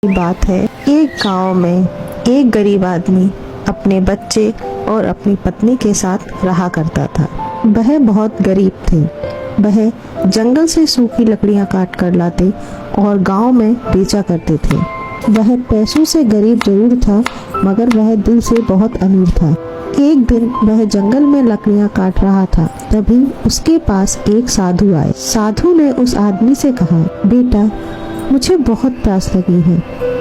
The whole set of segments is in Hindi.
बात है। एक गांव में एक गरीब आदमी अपने बच्चे और अपनी पत्नी के साथ रहा करता था। वह बहुत गरीब थे। वह जंगल से सूखी लकड़ियां काट कर लाते और गांव में बेचा करते थे। वह पैसों से गरीब जरूर था, मगर वह दिल से बहुत अमीर था। एक दिन वह जंगल में लकड़ियां काट रहा था, तभी उसके पास एक साधु आए। साधु ने उस आदमी से कहा, बेटा, मुझे बहुत प्यास लगी है,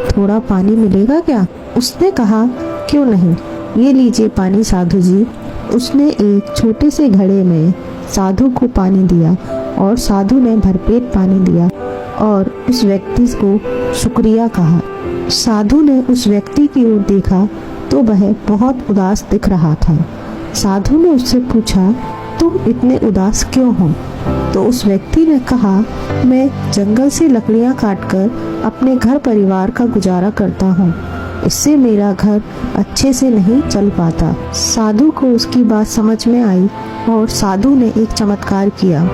थोड़ा पानी मिलेगा क्या? उसने कहा, क्यों नहीं, ये लीजिए पानी साधु जी। उसने एक छोटे से घड़े में साधु को पानी दिया और साधु ने भरपेट पानी दिया और उस व्यक्ति को शुक्रिया कहा। साधु ने उस व्यक्ति की ओर देखा तो वह बहुत उदास दिख रहा था। साधु ने उससे पूछा, तुम इतने उदास क्यों हो? तो उस व्यक्ति ने कहा, मैं जंगल से लकड़ियां काटकर अपने घर परिवार का गुजारा करता हूँ, इससे मेरा घर अच्छे से नहीं चल पाता। साधु को उसकी बात समझ में आई और साधु ने एक चमत्कार किया।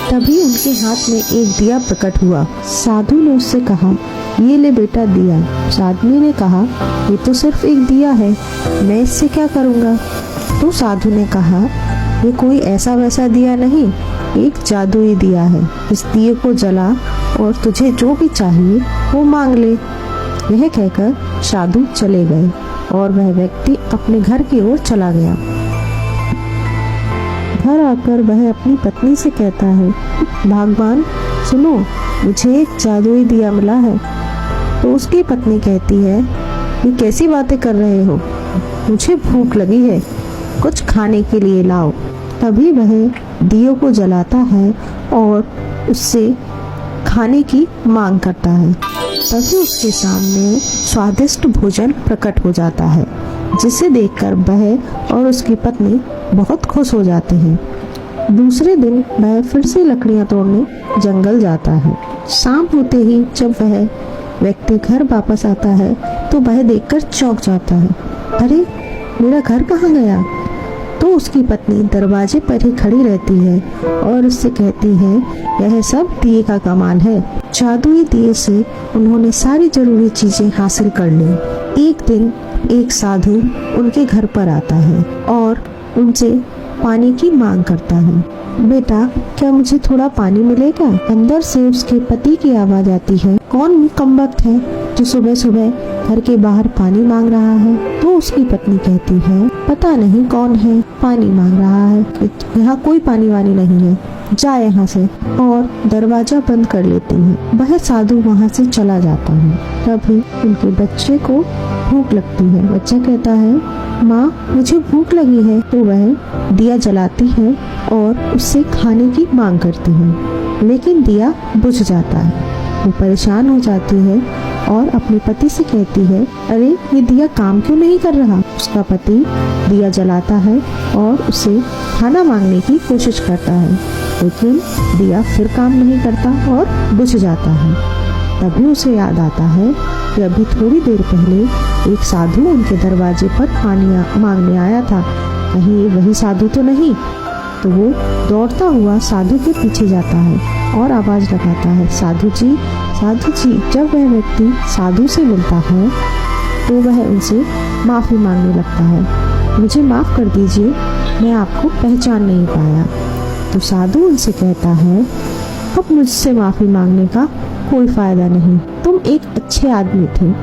तभी उनके हाथ में एक दिया प्रकट हुआ। साधु ने उससे कहा, ये ले बेटा दिया। उस आदमी ने कहा, ये तो सिर्फ एक दिया है, मैं इससे क्या करूँगा? तो साधु ने कहा, ये कोई ऐसा वैसा दिया नहीं, एक जादुई दिया है। इस दिए को जला और तुझे जो भी चाहिए वो मांग ले। यह कहकर साधु चले गए और वह व्यक्ति अपने घर की ओर चला गया। घर आकर वह अपनी पत्नी से कहता है, भगवान सुनो, मुझे एक जादुई दिया मिला है। तो उसकी पत्नी कहती है, ये कैसी बातें कर रहे हो? मुझे भूख लगी है, कुछ खाने के लिए लाओ। तभी वह दियों को जलाता है और उससे खाने की मांग करता है। तभी उसके सामने स्वादिष्ट भोजन प्रकट हो जाता है, जिसे देखकर वह और उसकी पत्नी बहुत खुश हो जाते हैं। दूसरे दिन वह फिर से लकड़ियां तोड़ने जंगल जाता है। शाम होते ही जब वह व्यक्ति घर वापस आता है तो वह देखकर चौंक जाता है, अरे मेरा घर कहाँ गया? तो उसकी पत्नी दरवाजे पर ही खड़ी रहती है और उससे कहती है, यह सब दिए का कमाल है। जादुई दिए से उन्होंने सारी जरूरी चीजें हासिल कर ली। एक दिन एक साधु उनके घर पर आता है और उनसे पानी की मांग करता है। बेटा, क्या मुझे थोड़ा पानी मिलेगा? अंदर से उसके पति की आवाज आती है, कौन कमबख्त है जो सुबह सुबह घर के बाहर पानी मांग रहा है? तो उसकी पत्नी कहती है, पता नहीं कौन है, पानी मांग रहा है, यहाँ कोई पानी वानी नहीं है, जा यहाँ से। और दरवाजा बंद कर लेती है। वह साधु वहाँ से चला जाता है। तभी उनके बच्चे को भूख लगती है। बच्चा कहता है, माँ मुझे भूख लगी है। तो वह दिया जलाती है और उससे खाने की मांग करती है, लेकिन दिया बुझ जाता है। वो परेशान हो जाती है और अपने पति से कहती है, अरे ये दिया काम क्यों नहीं कर रहा? उसका पति दिया जलाता है और उसे खाना मांगने की कोशिश करता है, लेकिन दिया फिर काम नहीं करता और बुझ जाता है। तभी उसे याद आता है कि अभी थोड़ी देर पहले एक साधु उनके दरवाजे पर पानी मांगने आया था, कहीं ये वही साधु तो नहीं? तो वो दौड़ता हुआ साधु के पीछे जाता है और आवाज लगाता है, साधु जी, साधु जी। जब वह व्यक्ति साधु से मिलता है तो वह उनसे माफी मांगने लगता है, मुझे माफ कर दीजिए, मैं आपको पहचान नहीं पाया। तो साधु उनसे कहता है, अब मुझसे माफी मांगने का कोई फायदा नहीं, तुम एक अच्छे आदमी थे,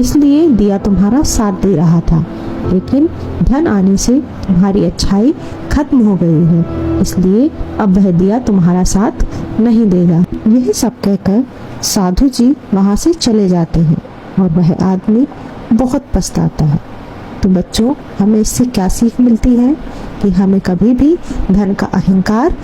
इसलिए दिया तुम्हारा साथ दे रहा था, लेकिन धन आने से तुम्हारी अच्छाई खत्म हो गई है, इसलिए अब वह दिया तुम्हारा साथ नहीं देगा। यही सब कहकर साधु जी वहाँ से चले जाते हैं और वह आदमी बहुत पछताता है। तो बच्चों, हमें इससे क्या सीख मिलती है कि हमें कभी भी धन का अहंकार